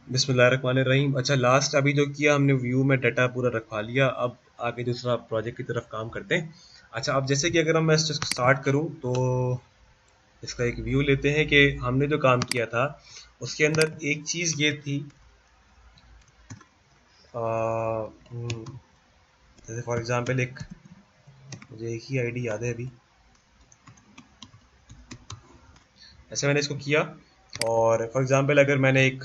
बिस्मिल्लाहिर्रहमानिर्रहीम। अच्छा, लास्ट अभी जो किया हमने, व्यू में डाटा पूरा रखवा लिया। अब आगे दूसरा प्रोजेक्ट की तरफ काम करते हैं। अच्छा, अब जैसे कि अगर मैं इसको स्टार्ट करूं तो इसका एक व्यू लेते हैं कि हमने जो काम किया था उसके अंदर एक चीज़ ये थी। जैसे फॉर एग्जांपल, एक मुझे एक ही आईडी याद है अभी। ऐसे मैंने इसको किया, और फॉर एग्जांपल अगर मैंने एक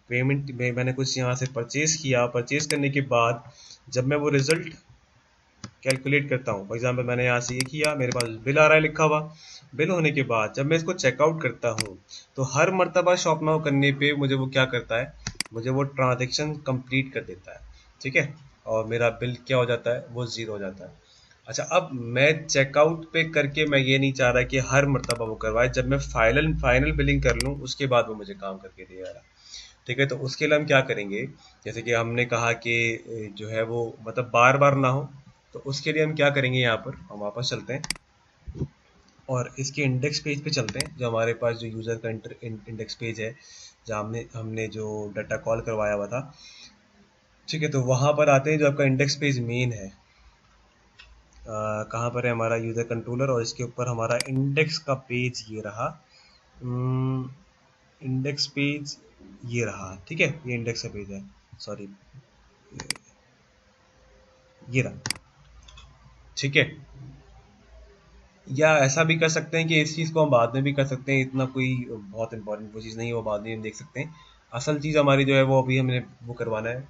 पेमेंट में मैंने कुछ यहाँ से परचेज़ किया, परचेज़ करने के बाद जब मैं वो रिज़ल्ट कैलकुलेट करता हूँ, फॉर एग्जांपल मैंने यहाँ से ये किया, मेरे पास बिल आ रहा है लिखा हुआ। बिल होने के बाद जब मैं इसको चेकआउट करता हूँ तो हर मर्तबा शॉप नाउ करने पे मुझे वो क्या करता है, मुझे वो ट्रांजेक्शन कंप्लीट कर देता है। ठीक है, और मेरा बिल क्या हो जाता है, वो ज़ीरो हो जाता है। अच्छा, अब मैं चेकआउट पे करके मैं ये नहीं चाह रहा कि हर मर्तबा वो करवाए। जब मैं फाइनल फाइनल बिलिंग कर लूँ उसके बाद वो मुझे काम करके दे रहा। ठीक है, तो उसके लिए हम क्या करेंगे, जैसे कि हमने कहा कि जो है वो मतलब बार बार ना हो, तो उसके लिए हम क्या करेंगे, यहाँ पर हम वापस चलते हैं और इसके इंडेक्स पेज पे चलते हैं, जो हमारे पास जो यूज़र का इंडेक्स पेज है, जहाँ हमने हमने जो डाटा कॉल करवाया हुआ था। ठीक है, तो वहाँ पर आते हैं, जो आपका इंडेक्स पेज मेन है। कहाँ पर है हमारा यूज़र कंट्रोलर, और इसके ऊपर हमारा इंडेक्स का पेज ये रहा। इंडेक्स पेज ये रहा। ठीक है, ये इंडेक्स का पेज है, सॉरी, ये रहा। ठीक है, या ऐसा भी कर सकते हैं कि इस चीज़ को हम बाद में भी कर सकते हैं, इतना कोई बहुत इंपॉर्टेंट वो चीज़ नहीं है, वो बाद में हम देख सकते हैं। असल चीज़ हमारी जो है वो अभी हमें वो करवाना है,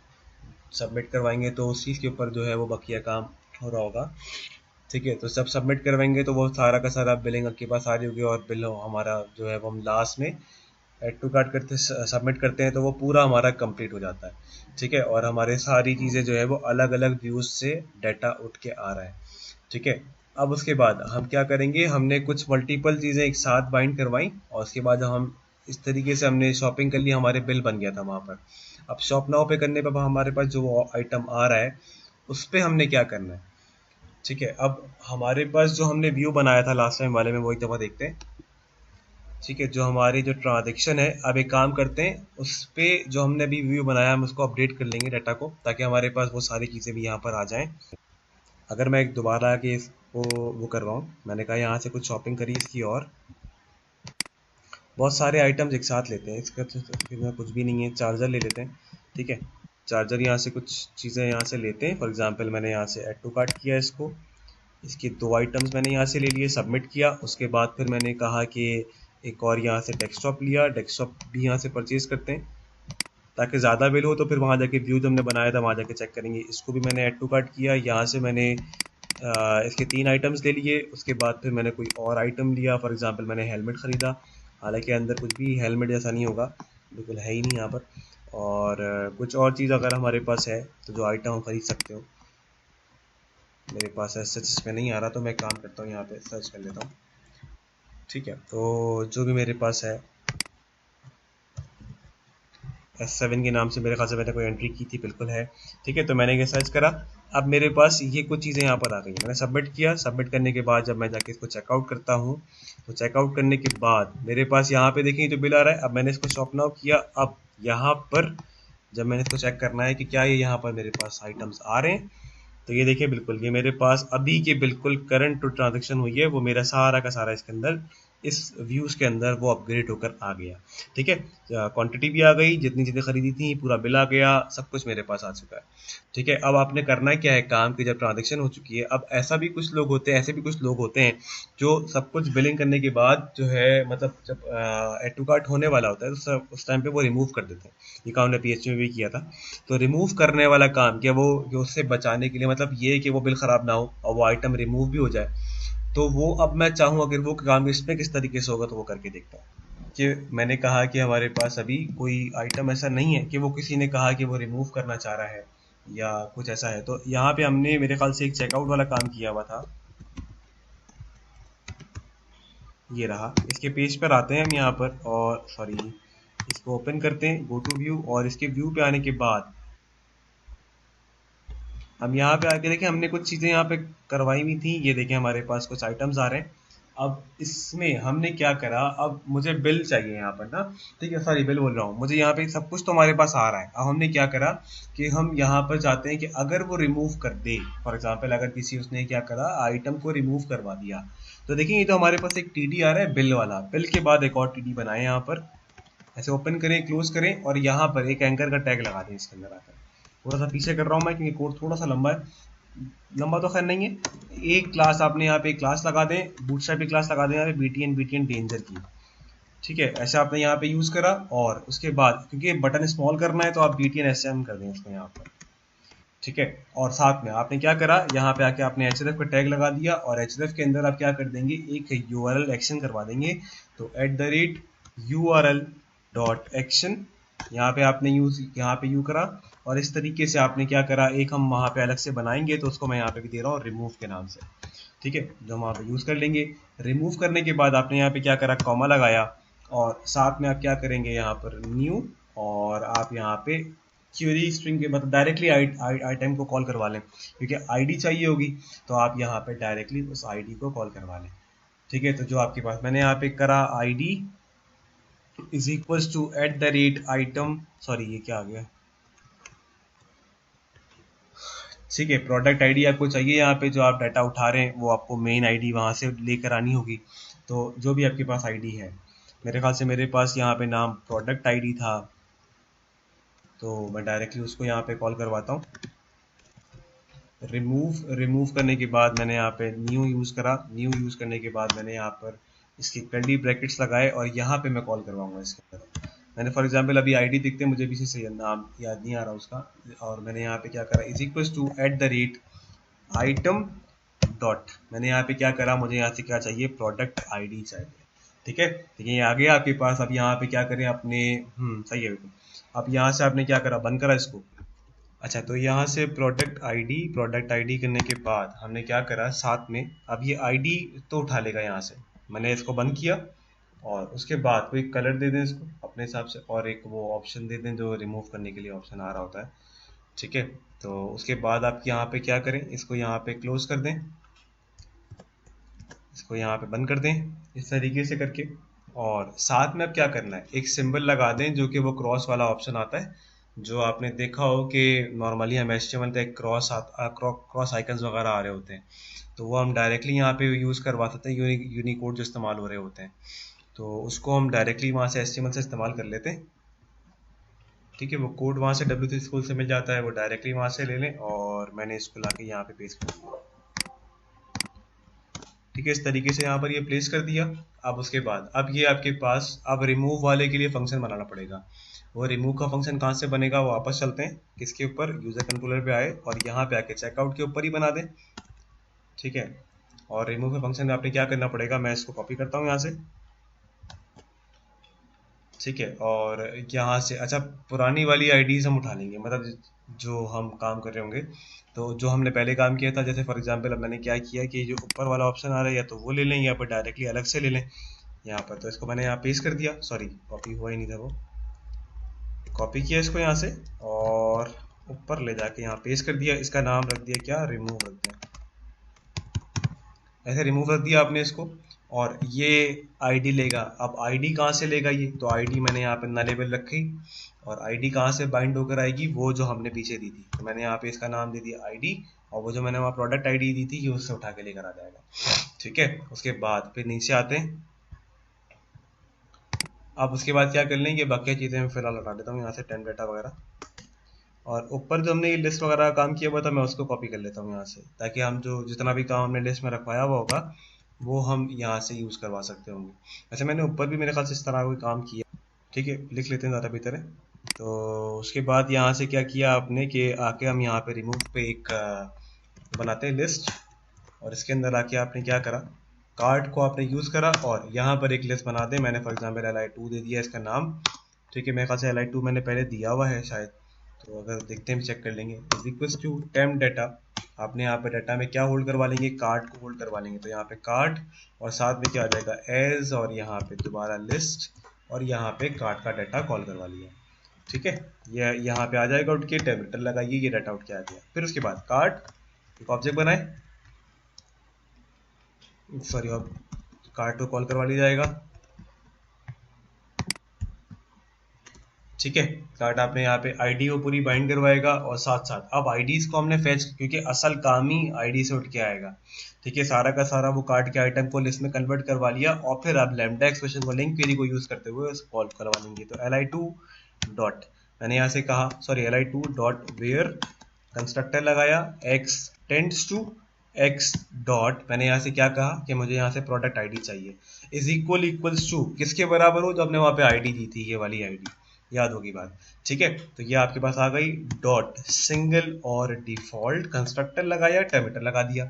सबमिट करवाएंगे तो उस चीज़ के ऊपर जो है वो बकिया काम हो रहा होगा। ठीक है, तो जब सबमिट करवाएंगे तो वो सारा का सारा बिलिंग आपके पास आ रही होगी, और बिल हमारा जो है वो हम लास्ट में एड टू कार्ट करते सबमिट करते हैं तो वो पूरा हमारा कंप्लीट हो जाता है। ठीक है, और हमारे सारी चीज़ें जो है वो अलग अलग व्यूज़ से डाटा उठ के आ रहा है। ठीक है, अब उसके बाद हम क्या करेंगे, हमने कुछ मल्टीपल चीज़ें एक साथ बाइंड करवाई, और उसके बाद हम इस तरीके से हमने शॉपिंग कर ली, हमारे बिल बन गया था वहाँ पर। अब शॉप नाउ पे करने पर हमारे पास जो आइटम आ रहा है उस पर हमने क्या करना है। ठीक है, अब हमारे पास जो हमने व्यू बनाया था लास्ट टाइम वाले में, वो एक दफ़ा देखते हैं। ठीक है, जो हमारी जो ट्रांजेक्शन है, अब एक काम करते हैं, उस पे जो हमने अभी व्यू बनाया हम उसको अपडेट कर लेंगे डाटा को, ताकि हमारे पास वो सारी चीज़ें भी यहाँ पर आ जाएं। अगर मैं एक दोबारा आके इसको वो कर रहा हूँ, मैंने कहा यहाँ से कुछ शॉपिंग करी इसकी, और बहुत सारे आइटम्स एक साथ लेते हैं। इसका तो इसमें कुछ भी नहीं है, चार्जर ले लेते हैं। ठीक है, चार्जर यहाँ से कुछ चीज़ें यहाँ से लेते हैं। फॉर एग्जांपल मैंने यहाँ से ऐड टू कार्ट किया इसको, इसके दो आइटम्स मैंने यहाँ से ले लिए, सबमिट किया। उसके बाद फिर मैंने कहा कि एक और यहाँ से डेस्कटॉप लिया, डेस्कटॉप भी यहाँ से परचेज़ करते हैं, ताकि ज़्यादा बिल हो तो फिर वहाँ जाके व्यू जो हमने बनाया था वहाँ जाके चेक करेंगे। इसको भी मैंने ऐड टू कार्ट किया, यहाँ से मैंने इसके तीन आइटम्स ले लिए। उसके बाद फिर मैंने कोई और आइटम लिया, फॉर एग्जांपल मैंने हेलमेट ख़रीदा, हालांकि अंदर कुछ भी हेलमेट जैसा नहीं होगा, बिल्कुल है ही नहीं यहाँ पर। और कुछ और चीज़ अगर हमारे पास है तो जो आइटम हम ख़रीद सकते हो, मेरे पास ऐसे इसमें नहीं आ रहा, तो मैं काम करता हूँ यहाँ पे सर्च कर लेता हूँ। ठीक है, तो जो भी मेरे पास है, S7 के नाम से मेरे ख्याल से मैंने कोई एंट्री की थी, बिल्कुल है। ठीक है, तो मैंने ये सर्च करा, अब मेरे पास ये कुछ चीज़ें यहाँ पर आ गई, मैंने सबमिट किया। सबमिट करने के बाद जब मैं जाके इसको चेकआउट करता हूँ, तो चेकआउट करने के बाद मेरे पास यहाँ पे देखें जो बिल आ रहा है। अब मैंने इसको शॉप नाउ किया, अब यहाँ पर जब मैंने इसको चेक करना है कि क्या ये यहाँ पर मेरे पास आइटम्स आ रहे हैं, तो ये देखिए बिल्कुल ये मेरे पास अभी के बिल्कुल करंट जो ट्रांजेक्शन हुई है वो मेरा सारा का सारा इसके अंदर, इस व्यूज़ के अंदर वो अपग्रेड होकर आ गया। ठीक है, क्वांटिटी भी आ गई, जितनी चीज़ें खरीदी थी पूरा बिल आ गया, सब कुछ मेरे पास आ चुका है। ठीक है, अब आपने करना क्या है काम की, जब ट्रांजेक्शन हो चुकी है, अब ऐसा भी कुछ लोग होते हैं, ऐसे भी कुछ लोग होते हैं जो सब कुछ बिलिंग करने के बाद जो है, मतलब जब एड टू कार्ट होने वाला होता है तो उस टाइम पे वो रिमूव कर देते हैं। ये काम ने PHP में भी किया था। तो रिमूव करने वाला काम क्या, वो कि उससे बचाने के लिए, मतलब ये कि वो बिल ख़राब ना हो और वो आइटम रिमूव भी हो जाए, तो वो अब मैं चाहूँ अगर वो काम इसमें किस तरीके से होगा तो वो करके देखता हूँ। कि मैंने कहा कि हमारे पास अभी कोई आइटम ऐसा नहीं है कि वो किसी ने कहा कि वो रिमूव करना चाह रहा है या कुछ ऐसा है, तो यहाँ पे हमने मेरे ख्याल से एक चेकआउट वाला काम किया हुआ था। ये रहा, इसके पेज पर आते हैं हम यहाँ पर, और सॉरी, इसको ओपन करते हैं, गो टू व्यू, और इसके व्यू पे आने के बाद हम यहाँ पे आके देखें, हमने कुछ चीज़ें यहाँ पे करवाई हुई थी। ये देखें हमारे पास कुछ आइटम्स आ रहे हैं। अब इसमें हमने क्या करा, अब मुझे बिल चाहिए यहाँ पर ना, ठीक है, सॉरी बिल बोल रहा हूँ, मुझे यहाँ पे सब कुछ तो हमारे पास आ रहा है। अब हमने क्या करा कि हम यहाँ पर चाहते हैं कि अगर वो रिमूव कर दे, फॉर एग्जाम्पल अगर किसी उसने क्या करा, आइटम को रिमूव करवा दिया, तो देखिए ये तो हमारे पास एक टीडी आ रहा है बिल वाला, बिल के बाद एक और टीडी बनाए यहाँ पर, ऐसे ओपन करें क्लोज करें और यहाँ पर एक एंकर का टैग लगा दें इसके अंदर आकर। थोड़ा सा पीछे कर रहा हूँ मैं क्योंकि कोड थोड़ा सा लंबा है, लंबा तो खैर नहीं है। एक क्लास आपने यहाँ पे एक क्लास लगा दें, बूटस्ट्रैप की क्लास लगा दें यहाँ पे बीटीएन डेंजर की, ठीक है, ऐसे आपने यहाँ पे यूज करा। और उसके बाद क्योंकि बटन स्मॉल करना है तो आप बीटीएन एसएम कर दें इसको यहाँ पर, ठीक है। और साथ में आपने क्या करा, यहाँ पे आके आपने एचएफ का टैग लगा दिया और एचएफ के अंदर आप क्या कर देंगे, एक यूआरएल एक्शन करवा देंगे। तो @URL डॉट एक्शन यहाँ पे आपने यहाँ पे यू करा, और इस तरीके से आपने क्या करा, एक हम वहाँ पे अलग से बनाएंगे, तो उसको मैं यहाँ पे भी दे रहा हूँ रिमूव के नाम से, ठीक है, जो हम वहाँ पे यूज कर लेंगे। रिमूव करने के बाद आपने यहाँ पे क्या करा, कॉमा लगाया, और साथ में आप क्या करेंगे यहाँ पर न्यू, और आप यहाँ पे क्वेरी स्ट्रिंग के मतलब डायरेक्टली आइटम को कॉल करवा लें, क्योंकि आईडी चाहिए होगी, तो आप यहाँ पे डायरेक्टली उस आईडी को कॉल करवा लें, ठीक है। तो जो आपके पास मैंने यहाँ पे करा ID is equals to @item, sorry ये क्या आ गया, ठीक है, प्रोडक्ट आईडी आपको चाहिए यहाँ पे, जो आप डाटा उठा रहे हैं वो आपको मेन आईडी वहाँ से लेकर आनी होगी। तो जो भी आपके पास आईडी है, मेरे ख्याल से मेरे पास यहाँ पे नाम प्रोडक्ट आईडी था, तो मैं डायरेक्टली उसको यहाँ पे कॉल करवाता हूँ। रिमूव करने के बाद मैंने यहाँ पे न्यू यूज़ करा, न्यू यूज़ करने के बाद मैंने यहाँ पर इसके कर्ली ब्रैकेट्स लगाए, और यहाँ पे मैं कॉल करवाऊंगा इसके अंदर। मैंने फॉर एग्जांपल अभी आईडी दिखते मुझे भी से नाम याद नहीं आ रहा उसका, और मैंने यहाँ पे क्या करा, is equal to @item dot, मैंने यहाँ पे क्या करा, मुझे यहाँ से क्या चाहिए, प्रोडक्ट आईडी चाहिए, ठीक है। ठीक है, ये आ गया आपके पास। अब यहाँ पे क्या करें अपने, सही है बिल्कुल। अब यहाँ से आपने क्या करा, बंद करा इसको। अच्छा, तो यहाँ से प्रोडक्ट आईडी करने के बाद हमने क्या करा साथ में, अब ये आईडी तो उठा लेगा यहाँ से, मैंने इसको बंद किया, और उसके बाद कोई कलर दे दें इसको अपने हिसाब से, और एक वो ऑप्शन दे दें जो रिमूव करने के लिए ऑप्शन आ रहा होता है, ठीक है। तो उसके बाद आप यहाँ पे क्या करें, इसको यहाँ पे क्लोज कर दें, इसको यहाँ पे बंद कर दें इस तरीके से करके। और साथ में अब क्या करना है, एक सिंबल लगा दें जो कि वो क्रॉस वाला ऑप्शन आता है, जो आपने देखा हो कि नॉर्मली हम HTML पे क्रॉस आइकन्स वगैरह आ रहे होते हैं, तो वो हम डायरेक्टली यहाँ पे यूज़ करवा सकते हैं, यूनिकोड जो इस्तेमाल हो रहे होते हैं, तो उसको हम डायरेक्टली वहाँ से HTML से इस्तेमाल कर लेते हैं, ठीक है। वो कोड वहाँ से W3 स्कूल से मिल जाता है, वो डायरेक्टली वहाँ से ले लें, और मैंने इसको ला के यहाँ पे पेस्ट कर दिया, ठीक है, इस तरीके से यहाँ पर ये प्लेस कर दिया। अब उसके बाद अब ये आपके पास, अब रिमूव वाले के लिए फंक्शन बनाना पड़ेगा। वो रिमूव का फंक्शन कहाँ से बनेगा, वो वापस चलते हैं किसके ऊपर, यूजर कंट्रोलर पे आए और यहाँ पे आके चेकआउट के ऊपर ही बना दें, ठीक है। और रिमूव का फंक्शन में आपने क्या करना पड़ेगा, मैं इसको कॉपी करता हूँ यहाँ से, ठीक है। और यहाँ से अच्छा पुरानी वाली आईडीज हम उठा लेंगे, मतलब जो हम काम कर रहे होंगे, तो जो हमने पहले काम किया था, जैसे फॉर एग्जांपल अब मैंने क्या किया कि जो ऊपर वाला ऑप्शन आ रहा है या तो वो ले लें या फिर डायरेक्टली अलग से ले लें यहाँ पर। तो इसको मैंने यहाँ पेस्ट कर दिया, सॉरी कॉपी हुआ ही नहीं था, वो कॉपी किया इसको यहाँ से और ऊपर ले जाके यहाँ पेस्ट कर दिया, इसका नाम रख दिया क्या, रिमूव रख दिया, ऐसे रिमूव रख दिया आपने इसको। और ये आईडी लेगा, अब आईडी कहाँ से लेगा ये, तो आईडी मैंने यहाँ पे नलेबल रखी, और आईडी कहाँ से बाइंड होकर आएगी, वो जो हमने पीछे दी थी, तो मैंने यहाँ पे इसका नाम दे दिया आईडी, और वो जो मैंने वहाँ प्रोडक्ट आईडी दी थी ये उससे उठा के लेकर आ जाएगा, ठीक है। उसके बाद फिर नीचे आते हैं, अब उसके बाद क्या कर लेंगे, बाकी चीज़ें मैं फिलहाल हटा देता हूँ यहाँ से, टेम डाटा वगैरह, और ऊपर जो हमने ये लिस्ट वगैरह का काम किया हुआ था मैं उसको कॉपी कर लेता हूँ यहाँ से, ताकि हम जो जितना भी काम हमने लिस्ट में रखवाया हुआ होगा वो हम यहाँ से यूज़ करवा सकते होंगे। वैसे मैंने ऊपर भी मेरे ख्याल से इस तरह कोई काम किया, ठीक है, लिख लेते हैं ज़्यादा बेहतर है। तो उसके बाद यहाँ से क्या किया आपने कि आके हम यहाँ पे रिमूव पे एक बनाते हैं लिस्ट, और इसके अंदर आके आपने क्या करा, कार्ड को आपने यूज़ करा और यहाँ पर एक लिस्ट बना दें। मैंने फॉर एग्जांपल li2 दे दिया इसका नाम, ठीक है, मेरे ख्याल से li2 मैंने पहले दिया हुआ है शायद, तो अगर देखते हैं चेक कर लेंगे, is equal to temp data, आपने यहाँ पे डाटा में क्या होल्ड करवा लेंगे, कार्ड को होल्ड करवा लेंगे, तो यहाँ पे कार्ड और साथ में क्या आ जाएगा एज, और यहाँ पे दोबारा लिस्ट, और यहाँ पे कार्ड का डाटा कॉल करवा लिया, ठीक है। ये यहाँ पे आ जाएगा उठ के, टेम्परेचर लगाइए, ये डाटा उठ के आ गया। फिर उसके बाद कार्ड एक ऑब्जेक्ट बनाए, सॉरी अब कार्ड को कॉल करवा लिया जाएगा। ठीक है, कार्ड आपने यहाँ पे आईडी को पूरी बाइंड करवाएगा और साथ साथ अब आईडीज को हमने फेच, क्योंकि असल काम ही आईडी से उठ के आएगा। ठीक है, सारा का सारा वो कार्ड के आइटम को लिस्ट में कन्वर्ट करवा लिया और फिर आप लैम्डा एक्सप्रेशन लिंक क्वेरी को यूज करते हुए उसको कॉल करवा लेंगे। तो li2 डॉट, मैंने यहाँ से कहा sorry li2 dot where constructor लगाया x tends to x dot, मैंने यहाँ से क्या कहा कि मुझे यहाँ से प्रोडक्ट आईडी चाहिए, इज इक्वल्स टू किसके बराबर हो, जो हमने वहाँ पे आईडी दी थी, ये वाली आईडी, याद होगी बात। ठीक है, तो ये आपके पास आ गई। डॉट सिंगल और डिफॉल्ट कंस्ट्रक्टर लगाया, टर्मिनेटर लगा दिया,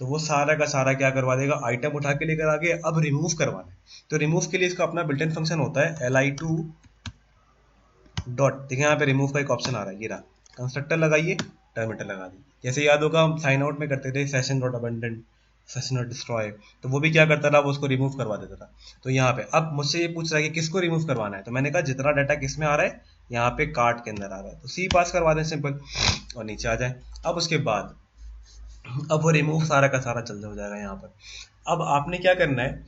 तो वो सारा का सारा क्या करवा देगा, आइटम उठा के लेकर आ गया। अब रिमूव करवाना है, तो रिमूव के लिए इसका अपना बिल्ट इन फंक्शन होता है li2 डॉट, देखिए यहाँ पे रिमूव का एक ऑप्शन आ रहा है, ये रहा, कंस्ट्रक्टर लगाइए, टर्मिनेटर लगा दी। जैसे याद होगा हम साइन आउट में करते थे session dot abundant, session dot destroy, तो वो भी क्या करता था, वो उसको रिमूव करवा देता था। तो यहाँ पे अब मुझसे ये पूछ रहा है कि किसको रिमूव करवाना है, तो मैंने कहा जितना डाटा किस में आ रहा है, यहाँ पे कार्ड के अंदर आ रहा है, तो सी पास करवा दें सिंपल, और नीचे आ जाए। अब उसके बाद अब वो रिमूव सारा का सारा चल हो जाएगा यहाँ पर। अब आपने क्या करना है,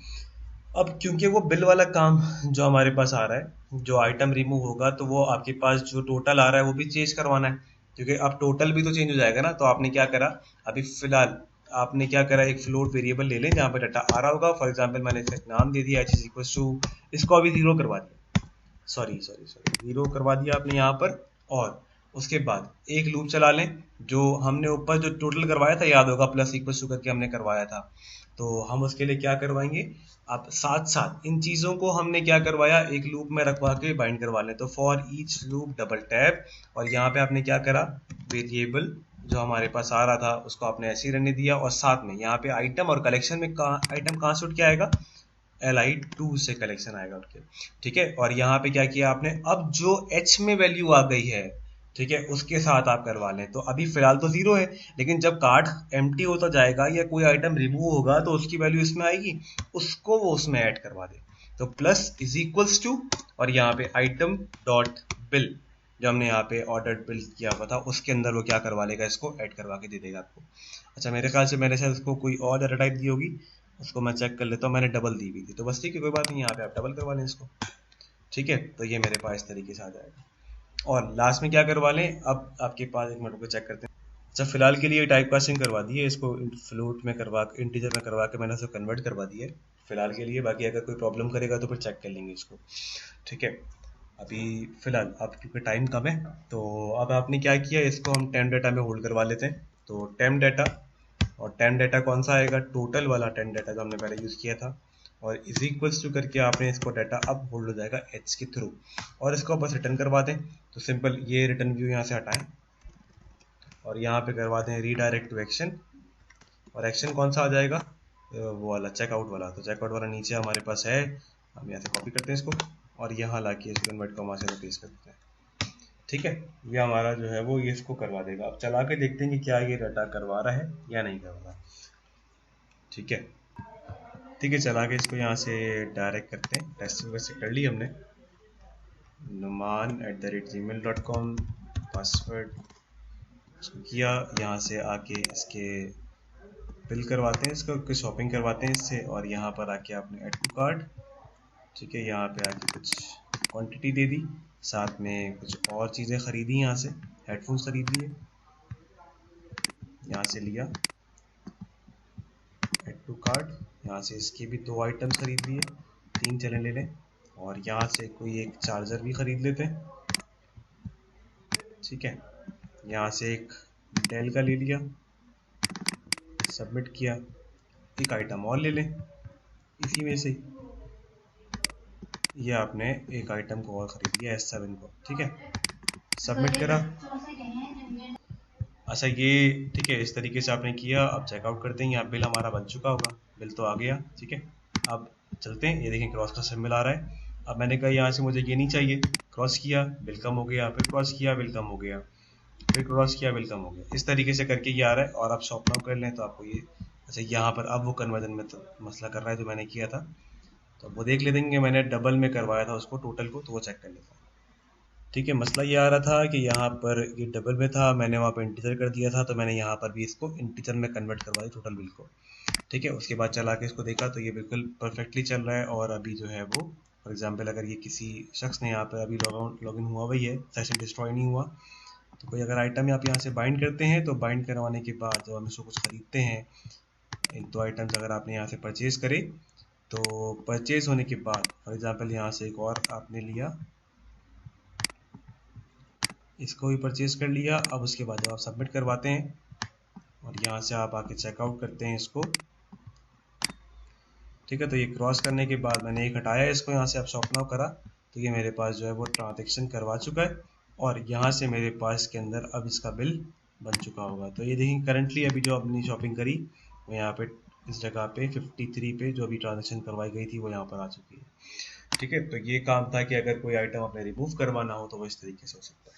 अब क्योंकि वो बिल वाला काम जो हमारे पास आ रहा है, जो आइटम रिमूव होगा, तो वो आपके पास जो टोटल आ रहा है वो भी चेंज करवाना है, क्योंकि अब टोटल भी तो चेंज हो जाएगा ना। तो आपने क्या करा, अभी फिलहाल आपने क्या करा, एक फ्लोट वेरिएबल ले लें जहाँ पे डाटा आ रहा होगा। फॉर एग्जांपल मैंने इसका नाम दे दिया h इज इक्वल टू, इसको अभी जीरो करवा दिया, सॉरी जीरो करवा दिया आपने यहाँ पर। और उसके बाद एक लूप चला लें, जो हमने ऊपर जो टोटल करवाया था, याद होगा प्लस इक्वल टू करके हमने करवाया था, तो हम उसके लिए क्या करवाएंगे, अब साथ साथ इन चीज़ों को हमने क्या करवाया, एक लूप में रखवा के बाइंड करवा लें। तो for each loop double tap, और यहाँ पे आपने क्या करा, वेरिएबल जो हमारे पास आ रहा था उसको आपने ऐसे ही रहने दिया, और साथ में यहाँ पे आइटम और कलेक्शन में आइटम कहाँ से उठ के आएगा, li2 से कलेक्शन आएगा उठ के। ठीक है, और यहाँ पे क्या किया आपने, अब जो h में वैल्यू आ गई है, ठीक है, उसके साथ आप करवा लें। तो अभी फिलहाल तो जीरो है, लेकिन जब कार्ड एम्प्टी होता जाएगा या कोई आइटम रिमूव होगा तो उसकी वैल्यू इसमें आएगी, उसको वो उसमें ऐड करवा दे। तो प्लस इज इक्वल्स टू, और यहाँ पे आइटम डॉट बिल, जो हमने यहाँ पे ऑर्डर बिल किया हुआ था, उसके अंदर वो क्या करवा लेगा, इसको ऐड करवा के दे देगा आपको। अच्छा, मेरे ख्याल से मैंने शायद उसको कोई और डाटा टाइप दी होगी, उसको मैं चेक कर लेता हूँ, मैंने डबल दी हुई थी, तो बस ठीक है, कोई बात नहीं, यहाँ पे आप डबल करवा लें इसको। ठीक है, तो ये मेरे पास इस तरीके से आ जाएगा। और लास्ट में क्या करवा लें, अब आपके पास एक मिनट को चेक करते हैं। अच्छा, फिलहाल के लिए टाइप कास्टिंग करवा दी है, इसको फ्लोट में करवा के, इंटीजर में करवा के मैंने उसको कन्वर्ट करवा दिया है फिलहाल के लिए। बाकी अगर कोई प्रॉब्लम करेगा तो फिर चेक कर लेंगे इसको। ठीक है, अभी फिलहाल अब क्योंकि टाइम कम है, तो अब आपने क्या किया, इसको हम टेम डाटा में होल्ड करवा लेते हैं। तो टेम डाटा, और टेम डाटा कौन सा आएगा, टोटल वाला टेम डाटा जो हमने पहले यूज़ किया था, और इज इक्वल्स टू करके आपने इसको डाटा अब होल्ड हो जाएगा एच के थ्रू, और इसको बस रिटर्न करवा दें। तो सिंपल ये रिटर्न व्यू यहाँ से हटाएं और यहाँ पे करवा दें रीडायरेक्ट टू एक्शन, और एक्शन कौन सा आ जाएगा, वो वाला चेकआउट वाला। तो चेकआउट वाला नीचे हमारे पास है, हम यहाँ से कॉपी करते हैं इसको और यहाँ ला के इसको कन्वर्ट कॉमा से पेस्ट कर देते हैं। ठीक है, ये हमारा जो है वो ये इसको करवा देगा। अब चला के देखते हैं कि क्या ये डाटा करवा रहा है या नहीं करवा रहा। ठीक है, चला के इसको यहाँ से डायरेक्ट करते हैं। टेस्टिंग वैसे कर ली हमने, numan@gmail.com पासवर्ड किया, यहाँ से आके इसके बिल करवाते हैं, इसको शॉपिंग करवाते हैं इससे, और यहाँ पर आके आपने ऐड टू कार्ट, ठीक है, यहाँ पे आके कुछ क्वांटिटी दे दी, साथ में कुछ और चीज़ें ख़रीदी, यहाँ से हेडफोन्स खरीद लिए, यहाँ से लिया ऐड टू कार्ट, यहाँ से इसके भी 2 आइटम खरीद लिए, 3 चले ले लें, और यहाँ से कोई एक चार्जर भी ख़रीद लेते हैं। ठीक है, यहाँ से एक डेल का ले लिया, सबमिट किया, एक आइटम और ले लें इसी में से, ये आपने एक आइटम को और ख़रीद लिया S7 को। ठीक है, सबमिट करा। अच्छा, ये ठीक है, इस तरीके से आपने किया। अब चेकआउट करते हैं, यहाँ बिल हमारा बन चुका होगा, बिल तो आ गया। ठीक है, अब चलते हैं, ये देखें क्रॉस का सिंबल आ रहा है। अब मैंने कहा यहाँ से मुझे ये नहीं चाहिए, क्रॉस किया बिल कम हो गया, फिर क्रॉस किया बिल कम हो गया, फिर क्रॉस किया बिल कम हो गया, इस तरीके से करके ये आ रहा है। और आप शॉप नाउ कर लें तो आपको ये, अच्छा यहाँ पर अब वो कन्वर्जन में तो मसला कर रहा है जो मैंने किया था, तो वो देख लेते हैं। मैंने डबल में करवाया था उसको टोटल को, तो वो चेक कर लेता हूँ। ठीक है, मसला ये आ रहा था कि यहाँ पर ये डबल में था, मैंने वहाँ पर इंटीजर कर दिया था, तो मैंने यहाँ पर भी इसको इंटीजर में कन्वर्ट करवा दिया टोटल बिल को। ठीक है, उसके बाद चला के इसको देखा तो ये बिल्कुल परफेक्टली चल रहा है। और अभी जो है वो फॉर एग्जांपल अगर ये किसी शख्स ने यहाँ पर अभी लॉगिन हुआ हुआ ही है, सेशन डिस्ट्रॉय नहीं हुआ, तो कोई अगर आइटम आप यहाँ से बाइंड करते हैं तो बाइंड करवाने के बाद जब हम इसको कुछ खरीदते हैं, एक दो आइटम्स अगर आपने यहाँ से परचेज करे, तो परचेज होने के बाद फॉर एग्जांपल यहाँ से एक और आपने लिया, इसको भी परचेज कर लिया। अब उसके बाद जब आप सबमिट करवाते हैं और यहाँ से आप आके चेकआउट करते हैं इसको, ठीक है, तो ये क्रॉस करने के बाद मैंने एक हटाया इसको, यहाँ से आप शॉप नाउ करा तो ये मेरे पास जो है वो ट्रांजेक्शन करवा चुका है और यहाँ से मेरे पास के अंदर अब इसका बिल बन चुका होगा। तो ये देखिए करंटली अभी जो अपनी शॉपिंग करी वो यहाँ पे इस जगह पे 53 पे जो अभी ट्रांजेक्शन करवाई गई थी वो यहाँ पर आ चुकी है। ठीक है, तो ये काम था कि अगर कोई आइटम आपने रिमूव करवाना हो तो वो इस तरीके से हो सकता है।